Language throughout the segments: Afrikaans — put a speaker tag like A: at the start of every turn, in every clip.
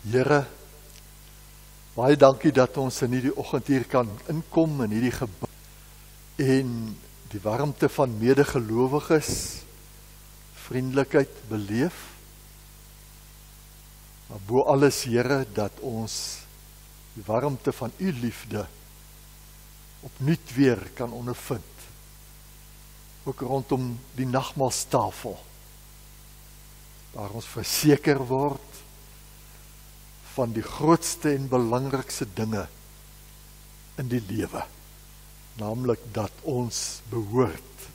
A: Here, baie dankie dat ons in hierdie oggend hier kan inkom in hierdie gebou en die warmte van medegelowiges, vriendelikheid beleef. Maar bo alles, Here, dat ons die warmte van U liefde opnuut weer kan ondervind. Ook rondom die nagmaalstafel, waar ons verseker word van die grootste en belangrikste dinge in die lewe, naamlik dat ons behoort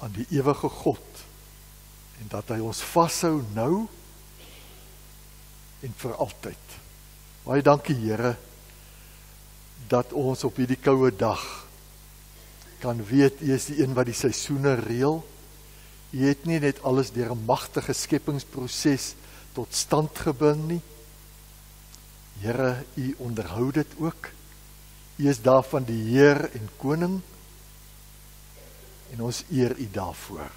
A: aan die ewige God en dat hy ons vashou nou en vir altyd. Baie dankie, Here, dat ons op hierdie koue dag kan weet, U is die een wat die seisoene reël. U het nie net alles deur 'n magtige skepingsproses tot stand gebring nie. Here, U onderhou dit ook. U is daarvan die Heer en Koning en ons eer U daarvoor.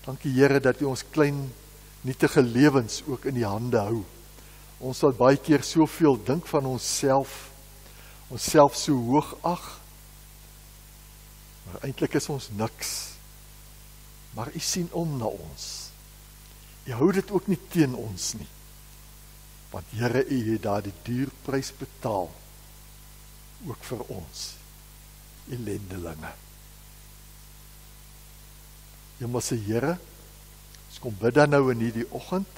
A: Dankie, Here, dat U ons klein nietige lewens ook in die hande hou. Ons sal baie keer soveel dink van onsself so hoog ag, maar eintlik is ons niks. Maar U sien om na ons. U hou dit ook nie teen ons nie. Want Here, U het daar die duurprys betaal, ook vir ons, ellendelinge. Hemelse Here, ons kom bid dan nou in hierdie oggend,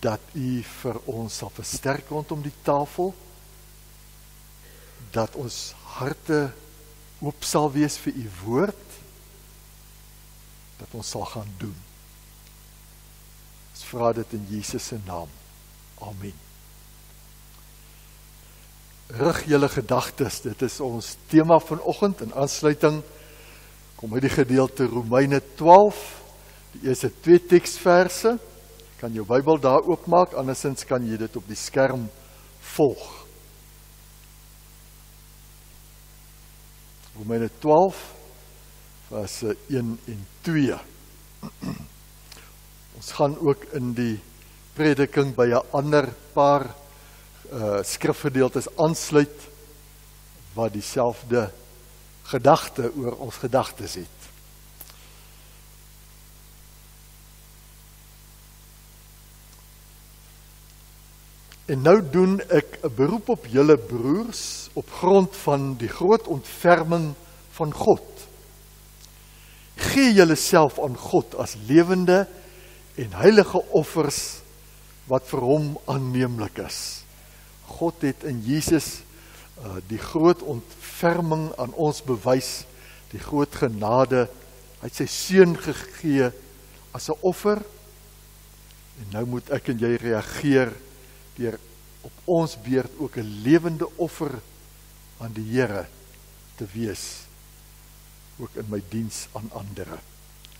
A: dat U vir ons sal versterk rondom die tafel, dat ons harte oop sal wees vir U woord, dat ons sal gaan doen. Ons vra dit in Jesus se naam. Amen. Rig julle gedagtes, dit is ons tema vanoggend in aansluiting, kom uit die gedeelte Romeine 12, die eerste 2 teksverse. Kan jou Bybel daar oopmaak, andersins kan jy dit op die skerm volg. Romeine 12, verse 1 en 2. Ons gaan ook in die prediking by 'n ander paar skrifgedeeltes aansluit, wat dieselfde gedagte oor ons gedagtes het. En nou doen ek 'n beroep op julle broers, op grond van die groot ontferming van God. Gee julle self aan God as lewende en heilige offers, wat vir hom aanneemlik is. God het in Jesus die groot ontferming aan ons bewys, die groot genade. Hy het sy seun gegee as 'n offer, en nou moet ek en jy reageer deur op ons beurt ook 'n lewende offer aan die Here te wees, ook in my diens aan ander.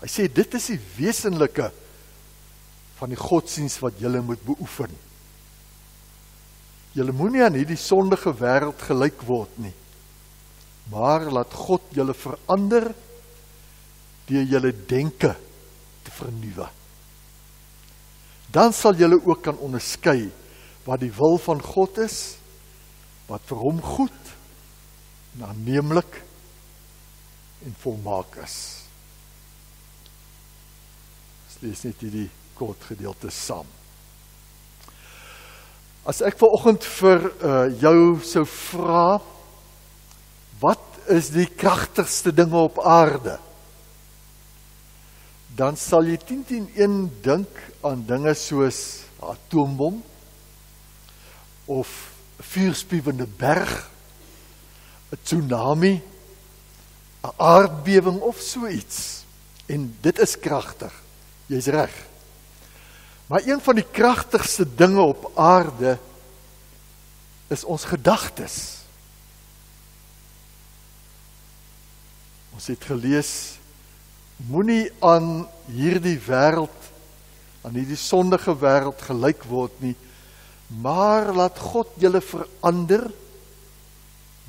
A: Hy sê, dit is die wesenlike van die godsdienst wat julle moet beoefen. Julle moenie aan hierdie sondige wêreld gelyk word nie, maar laat God julle verander deur julle denke te vernuwe. Dan sal julle ook kan onderskei wat die wil van God is, wat vir hom goed, en aanneemlik en volmaak is. Ons lees net hierdie kort gedeelte saam. As ek vanoggend vir jou sou vra, wat is die kragtigste dinge op aarde? Dan sal jy 10-10-1 dink aan dinge soos 'n atoombom, of 'n vuurspiewende berg, 'n tsunami, 'n aardbewing of so iets. En dit is kragtig, jy's reg. Maar een van die kragtigste dinge op aarde is ons gedagtes. Ons het gelees, moenie aan hierdie wêreld, aan hierdie sondige wêreld gelyk word nie, maar laat God julle verander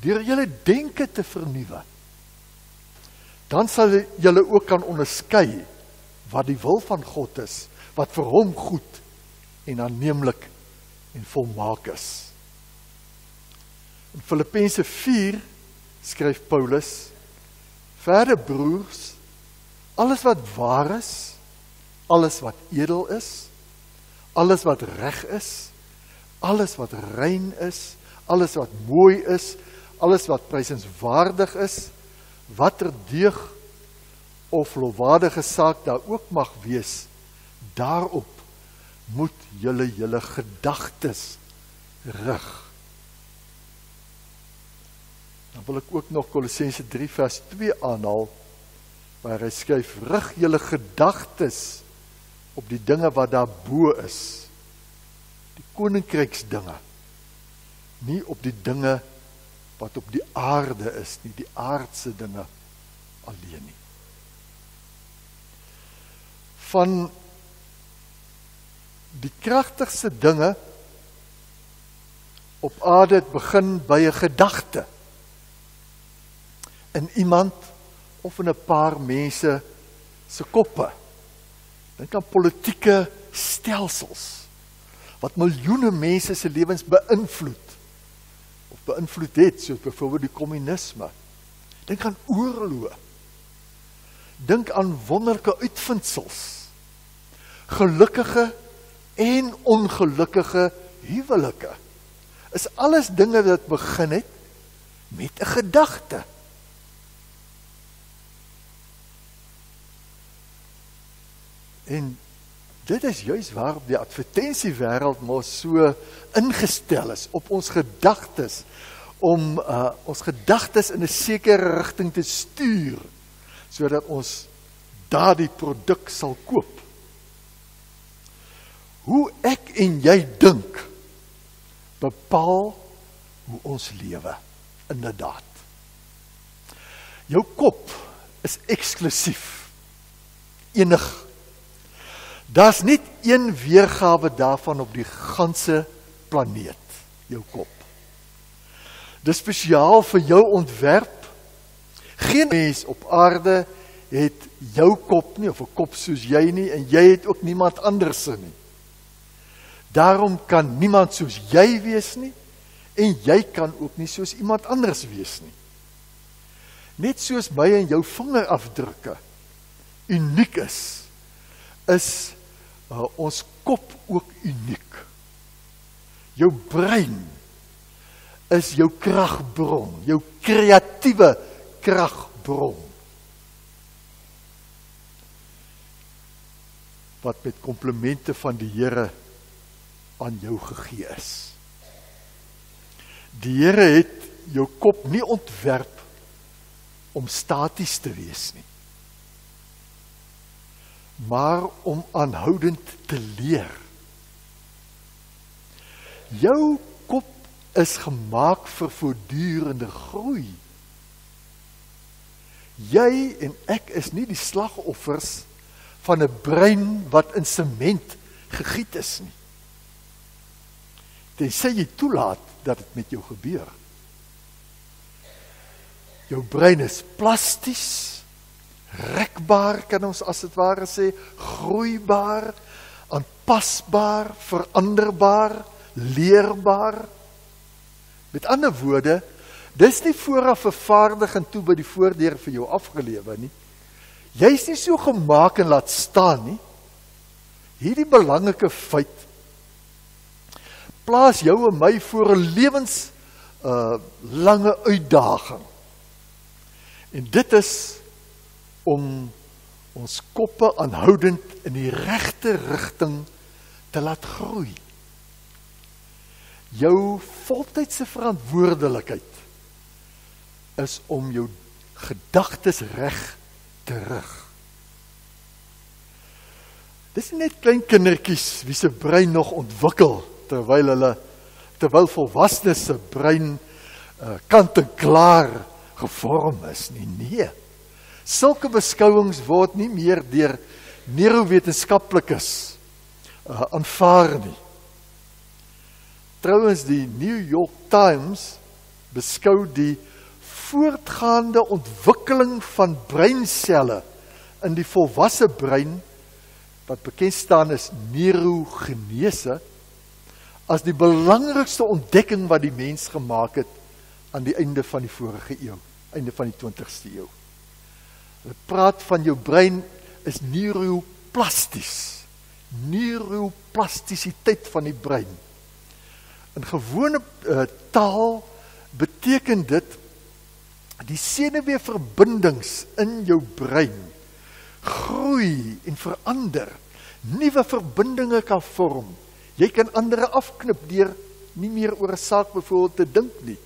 A: deur julle denke te vernuwe. Dan sal julle ook kan onderskei wat die wil van God is, wat vir hom goed en aanneemlik en volmaak is. In Filippense 4 skryf Paulus, verder broers, alles wat waar is, alles wat edel is, alles wat reg is, alles wat rein is, alles wat mooi is, alles wat prysenswaardig is, watter deug of lofwaardige saak daar ook mag wees, daarop moet julle gedagtes rig. Dan wil ek ook nog Kolossense 3 vers 2 aanhaal, waar hy skryf, rig julle gedagtes op die dinge wat daar bo is, die koninkryksdinge, nie op die dinge wat op die aarde is nie, die aardse dinge alleen nie. Van die kragtigste dinge op aarde het begin by 'n gedagte in iemand of in 'n paar mense se koppe. Dink aan politieke stelsels wat miljoene mense se lewens beïnvloed of beïnvloed het, soos byvoorbeeld die kommunisme. Dink aan oorloë. Dink aan wonderlike uitvindsels, gelukkige en ongelukkige huwelike. Is alles dinge wat begin het met 'n gedagte. En dit is juis waarop die advertensiewêreld mos so ingestel is, op ons gedagtes, om ons gedagtes in 'n sekere rigting te stuur, sodat ons daardie produk sal koop. Hoe ek en jy dink, bepaal hoe ons lewe, inderdaad. Jou kop is eksklusief, enig. Daar's net een weergawe daarvan op die ganse planeet, jou kop. Dis spesiaal vir jou ontwerp. Geen mens op aarde het jou kop nie, of 'n kop soos jy nie, en jy het ook niemand anders nie. Daarom kan niemand soos jy wees nie, en jy kan ook nie soos iemand anders wees nie. Net soos my en jou vingerafdrukke uniek is ons kop ook uniek. Jou brein is jou kragbron, jou kreatiewe kragbron, wat met komplimente van die Here aan jou gegee is. Die Here het jou kop nie ontwerp om staties te wees nie, maar om aanhoudend te leer. Jou kop is gemaak vir voortdurende groei. Jy en ek is nie die slagoffers van 'n brein wat in sement gegiet is nie. Tensy jy toelaat dat dit met jou gebeur. Jou brein is plasties, rekbaar, kan ons as het ware sê, groeibaar, aanpasbaar, veranderbaar, leerbaar. Met ander woorde, dis nie vooraf vervaardig en toe by die voordeur vir jou afgelewe nie. Jy is nie so gemaak en laat staan nie. Hierdie belangrike feit plaas jou en my voor 'n lewenslange uitdaging. En dit is om ons koppe aanhoudend in die regte rigting te laat groei. Jou voltydse verantwoordelikheid is om jou gedagtes reg te rig. Dis nie net klein kindertjies wie se brein nog ontwikkel, terwyl volwassenes se brein kant en klaar gevorm is nie. Nee. Sulke beskouings word nie meer deur neurowetenskaplikes aanvaar nie. Trouwens, die New York Times beskou die voortgaande ontwikkeling van breinselle in die volwasse brein wat bekend staan is neurogenese, as die belangrikste ontdekking wat die mens gemaak het aan die einde van die vorige eeu, einde van die 20ste eeu. Hulle praat van jou brein is neuroplasties, neuroplastisiteit van die brein. In gewone taal beteken dit die senuweeverbindings in jou brein groei en verander, nuwe verbindinge kan vorm. Jy kan ander afknip deur nie meer oor 'n saak byvoorbeeld te dink nie.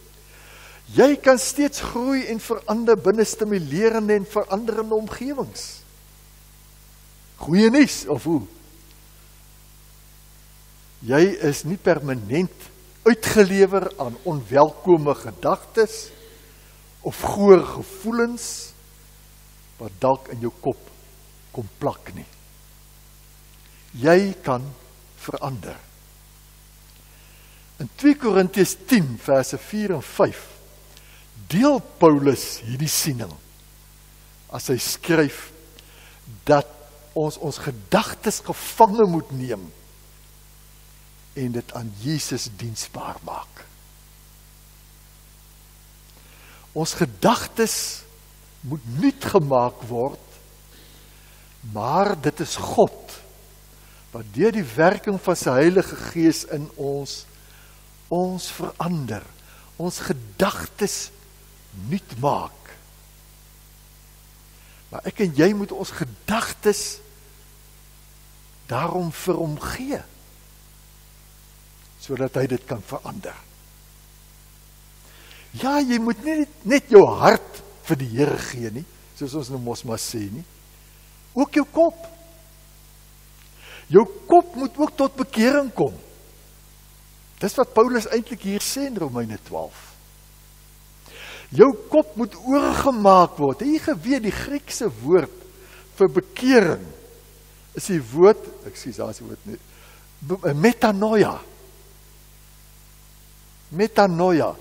A: Jy kan steeds groei en verander binne stimulerende en veranderende omgewings. Goeie nuus, of hoe? Jy is nie permanent uitgelewer aan onwelkome gedagtes of goeie gevoelens wat dalk in jou kop kom plak nie. Jy kan verander. In 2 Korintiërs 10 verse 4 en 5 deel Paulus hierdie siening as hy skryf dat ons gedagtes gevange moet neem en dit aan Jesus diensbaar maak. Ons gedagtes moet nuut gemaak word, maar dit is God wat deur die werking van sy Heilige Gees in ons verander, ons gedagtes nuut maak. Maar ek en jy moet ons gedagtes daarom vir hom gee, sodat hy dit kan verander. Ja, jy moet nie net jou hart vir die Here gee nie, soos ons nou mos maar sê nie, ook jou kop. Jou kop moet ook tot bekering kom. Dis wat Paulus eintlik hier sê in Romeine 12. Jou kop moet oorgemaak word. Jy geweet die Griekse woord vir bekering is die woord, daar is die woord nie, metanoia. Metanoia.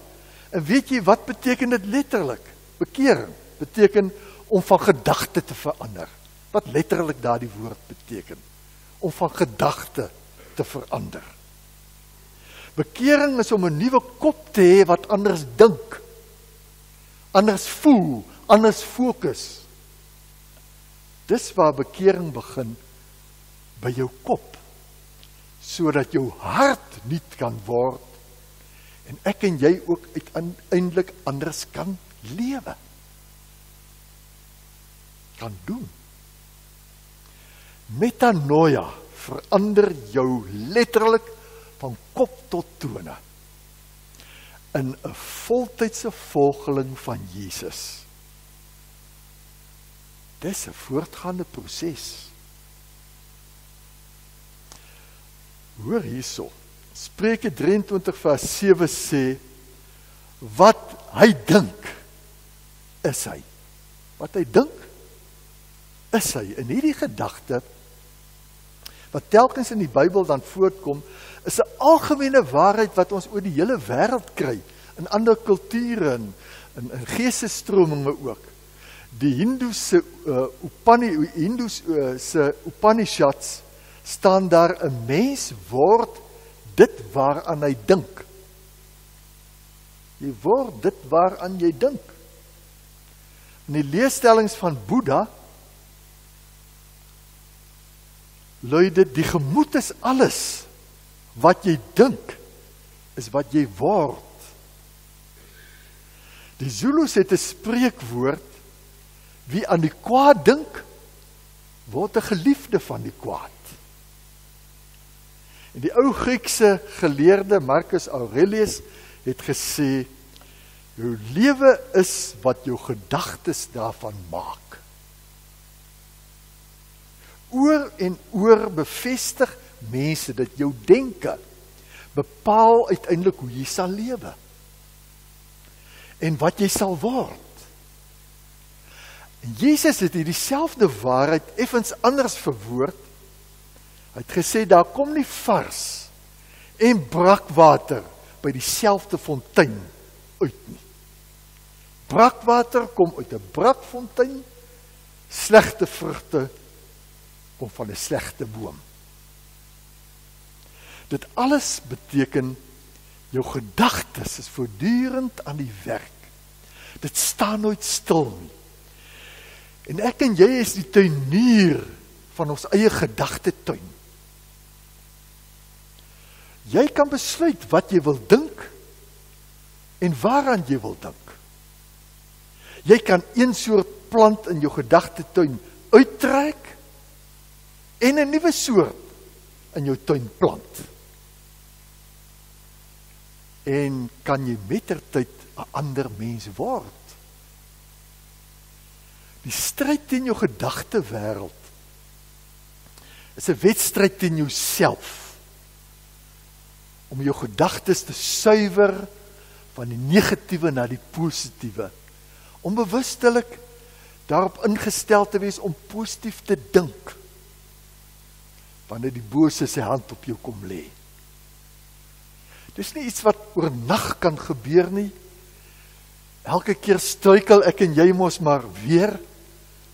A: En weet jy wat beteken dit letterlik? Bekering beteken om van gedagte te verander. Wat letterlik daardie woord beteken. Om van gedagte te verander. Bekering is om 'n nuwe kop te hê wat anders dink, anders voel, anders fokus. Dis waar bekering begin, by jou kop, sodat jou hart nuut kan word, en ek en jy ook uiteindelik anders kan lewe. Kan doen. Metanoia verander jou letterlik van kop tot tone in 'n voltydse volgeling van Jesus. Dis 'n voortgaande proses. Hoor hierso. Spreuke 23 vers 7 sê, wat hy dink, is hy. Wat hy dink, is hy. En hierdie gedagte, wat telkens in die Bybel dan voortkom, is 'n algemene waarheid wat ons oor die hele wêreld kry, in ander kulture en in geestestrominge ook. Die Hindoese Upanishads staan daar, 'n mens word dit waaraan hy dink. Jy word dit waaraan jy dink. In die leerstellings van Boeddha lui dit, die gemoed is alles. Wat jy dink, is wat jy word. Die Zulus het 'n spreekwoord, wie aan die kwaad dink, word 'n geliefde van die kwaad. En die ou Griekse geleerde Marcus Aurelius het gesê, jou lewe is wat jou gedagtes daarvan maak. Oor en oor bevestig mense dat jou denke bepaal uiteindelik hoe jy sal lewe en wat jy sal word. En Jesus het hierdie selfde waarheid effens anders verwoord. Hy het gesê, daar kom nie vars en brakwater by dieselfde fontein uit nie. Brakwater kom uit 'n brakfontein, slegte vrugte kom van 'n slegte boom. Dit alles beteken, jou gedagtes is voortdurend aan die werk. Dit staan nooit stil nie. En ek en jy is die tuinier van ons eie gedagtetuin. Jy kan besluit wat jy wil dink en waaraan jy wil dink. Jy kan een soort plant in jou gedagtetuin uittrek en 'n nuwe soort in jou tuin plant. En kan jy mettertyd 'n ander mens word. Die stryd teen jou gedagtewêreld is 'n wedstryd teen jouself, om jou gedagtes te suiwer van die negatiewe na die positiewe, om bewustelik daarop ingestel te wees om positief te dink, wanneer die bose sy hand op jou kom lê. Dis nie iets wat oornag kan gebeur nie. Elke keer struikel ek en jy mos maar weer,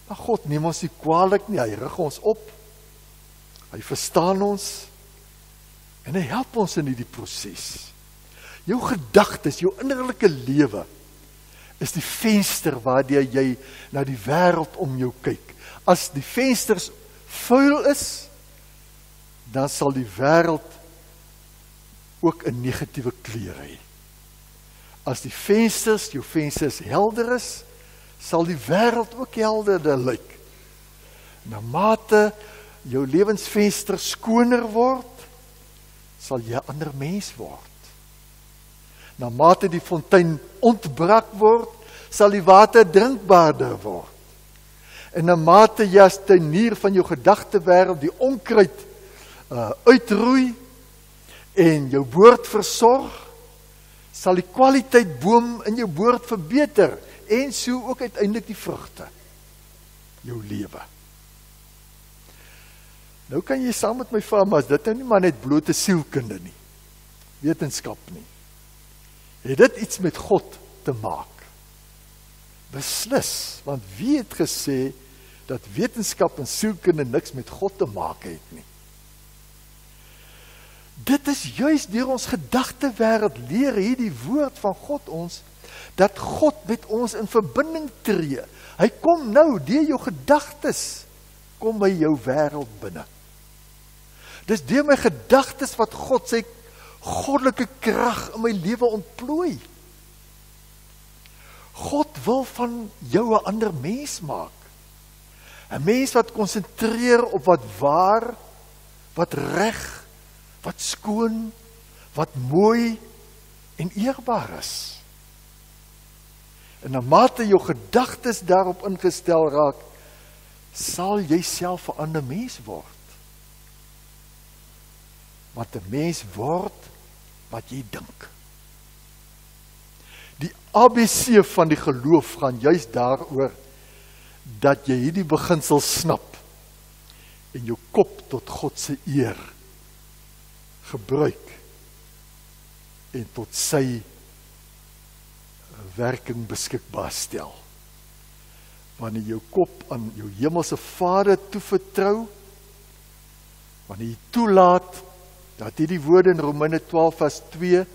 A: maar God neem ons nie kwaadlik nie, hy rig ons op, hy verstaan ons, en hy help ons in die proses. Jou gedagtes, jou innerlike lewe, is die venster waardeur jy na die wêreld om jou kyk. As die vensters vuil is, dan sal die wêreld ook 'n negatiewe kleur hê. As die vensters, jou vensters helder is, sal die wêreld ook helderder lyk. Na mate jou lewensvenster skoner word, sal jy 'n ander mens word. Na mate die fontein ontbrak word, sal die water drinkbaarder word. En na mate jy as tuinier van jou gedagtewêreld die onkruid uitroei en jou boord versorg, sal die kwaliteit boom in jou boord verbeter en so ook uiteindelik die vrugte, jou lewe. Nou kan jy saam met my vra, maar is dit nou nie maar net blote sielkunde nie, wetenskap nie. Het dit iets met God te maak? Beslis, want wie het gesê dat wetenskap en sielkunde niks met God te maak het nie? Dit is juis deur ons gedagtewêreld leer hierdie woord van God ons, dat God met ons in verbinding tree. Hy kom nou, deur jou gedagtes, kom by jou wêreld binne. Dis deur my gedagtes wat God sy goddelike krag in my lewe ontplooi. God wil van jou 'n ander mens maak. 'n Mens wat konsentreer op wat waar, wat reg, wat skoon, wat mooi en eerbaar is. En na mate jou gedagtes daarop ingestel raak, sal jy self 'n ander mens word. Want 'n mens word wat jy dink. Die ABC van die geloof gaan juis daaroor dat jy hierdie beginsel snap en jou kop tot God se eer gebruik en tot sy werking beskikbaar stel. Wanneer jou kop aan jou hemelse Vader toevertrou, wanneer jy toelaat dat hierdie woorde in Romeine 12 vers 2,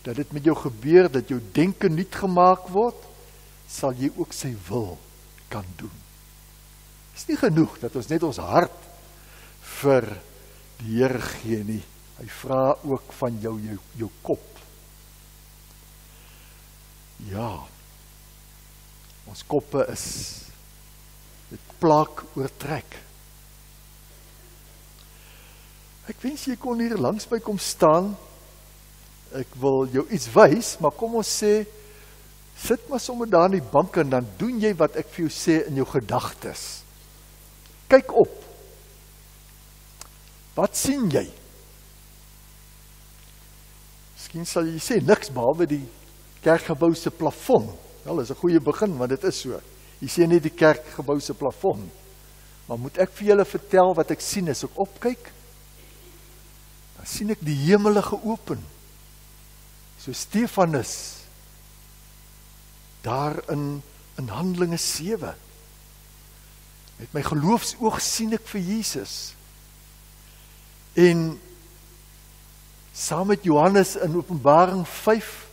A: dat dit met jou gebeur, dat jou denke nuut gemaak word, sal jy ook sy wil kan doen. Is nie genoeg dat ons net ons hart vir die Here gee nie. Hy vra ook van jou kop. Ja, ons koppe is dit plaak oortrek. Ek wens jy kon hier langs by kom staan. Ek wil jou iets wys, maar kom ons sê, sit maar sommer daar in die bank en dan doen jy wat ek vir jou sê in jou gedagtes. Kyk op. Wat sien jy? Miskien sal jy sê, niks behalwe die kerkgebou se plafon. Wel, is 'n goeie begin, want dit is so. Jy sien nie die kerkgebou se plafon. Maar moet ek vir julle vertel wat ek sien as ek opkyk? Dan sien ek die hemele geopen. So Stefanus, daar in Handelinge 7. Met my geloofsoog sien ek vir Jesus. En saam met Johannes in Openbaring 5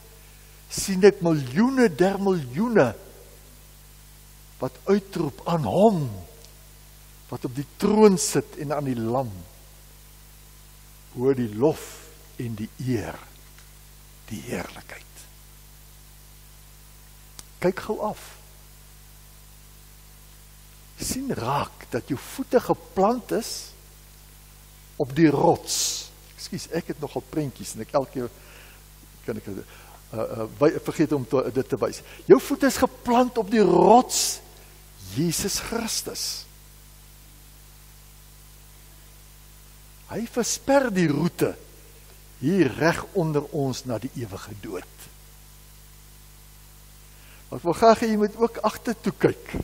A: sien ek miljoene der miljoene wat uitroep aan hom, wat op die troon sit en aan die lam, oor die lof en die eer, die heerlikheid. Kyk gou af. Sien raak dat jou voete geplant is op die rots. Ekskuus, ek het nogal prentjies en ek elke keer kan ek vergeet om dit te wys. Jou voete is geplant op die rots, Jesus Christus. Hy versper die roete hier reg onder ons na die ewige dood. Ek wil graag hê jy moet ook agtertoe kyk.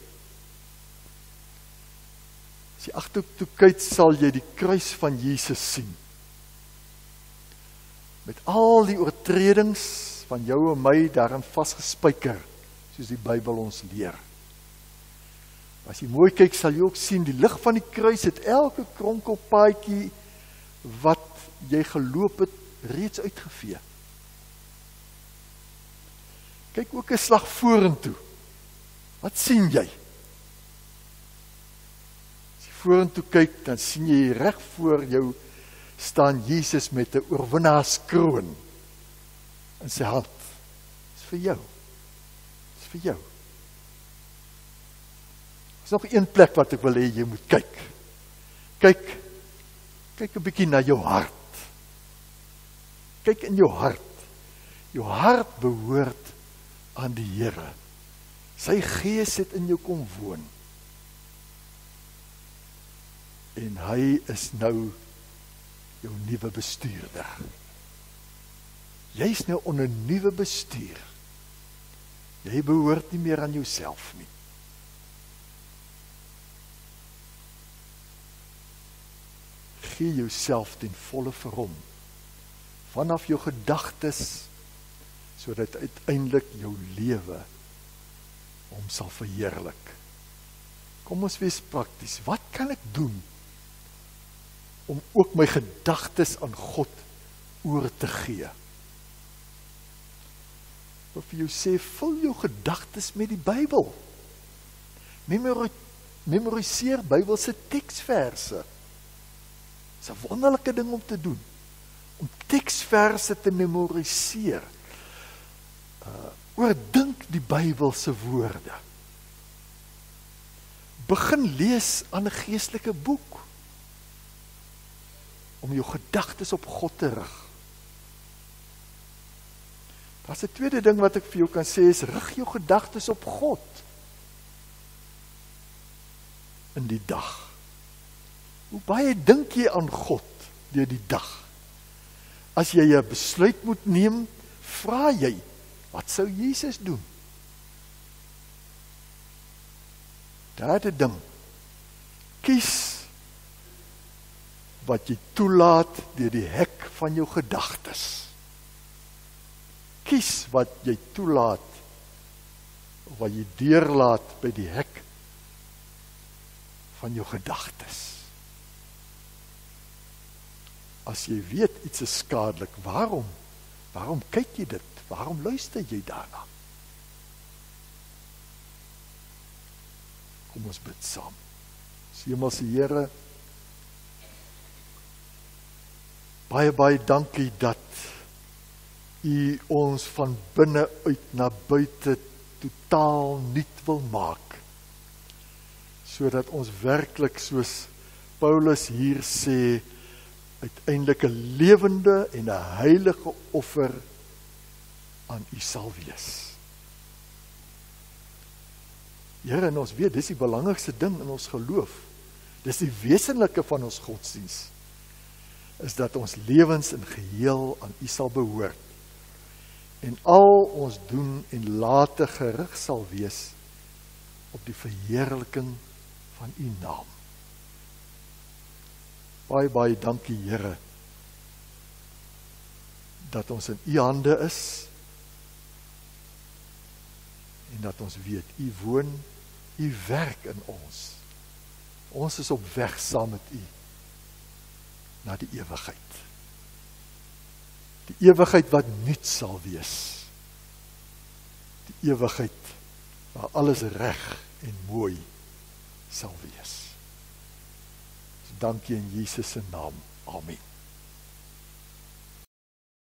A: As jy agtertoe kyk, sal jy die kruis van Jesus sien. Met al die oortredings van jou en my daarin vasgespijker, soos die Bybel ons leer. As jy mooi kyk, sal jy ook sien, die lig van die kruis het elke kronkelpaadjie wat jy geloop het, reeds uitgevee. Kyk ook 'n slag vorentoe. Wat sien jy? As jy vorentoe kyk, dan sien jy reg voor jou staan Jesus met 'n oorwinnaarskroon in sy hand. Dis vir jou. Dis vir jou. Is nog een plek wat ek wil hê jy moet kyk. Kyk 'n bietjie na jou hart. Kyk in jou hart. Jou hart behoort aan die Here. Sy gees het in jou kom woon. En hy is nou jou nuwe bestuurder. Jy is nou onder nuwe bestuur. Jy behoort nie meer aan jouself nie. Gee jouself ten volle vir hom. Vanaf jou gedagtes, sodat uiteindelik jou lewe hom sal verheerlik. Kom ons wees prakties. Wat kan ek doen om ook my gedagtes aan God oor te gee? Of vir jou sê, vul jou gedagtes met die Bybel. Memoriseer Bybelse teksverse. Dis 'n wonderlike ding om te doen. Om teksverse te memoriseer. Oordink die Bybelse woorde. Begin lees aan 'n geestelike boek. Om jou gedagtes op God te rig. Daar's 'n tweede ding wat ek vir jou kan sê, is rig jou gedagtes op God. In die dag. Hoe baie dink jy aan God deur die dag? As jy 'n besluit moet neem, vra jy, wat sou Jesus doen? Derde ding, kies wat jy toelaat deur die hek van jou gedagtes. Kies wat jy toelaat, of wat jy deurlaat by die hek van jou gedagtes. As jy weet iets is skadelik, waarom? Waarom kyk jy dit? Waarom luister jy daarna? Kom ons bid saam. Hemelse Here, baie dankie dat U ons van binne uit na buite totaal nuut wil maak, sodat ons werklik, soos Paulus hier sê, uiteindelik 'n lewende en 'n heilige offer aan U sal wees. Here, en ons weet, dis die belangrikste ding in ons geloof. Dis die wesenlike van ons godsdiens, is dat ons lewens in geheel aan U sal behoort. En al ons doen en late gerig sal wees op die verheerliking van U naam. Baie dankie, Here, dat ons in U hande is, en dat ons weet, U woon, U werk in ons, Ons is op weg saam met U na die ewigheid. Die ewigheid wat nuut sal wees. Die ewigheid waar alles reg en mooi sal wees. So dankie in Jesus se naam. Amen.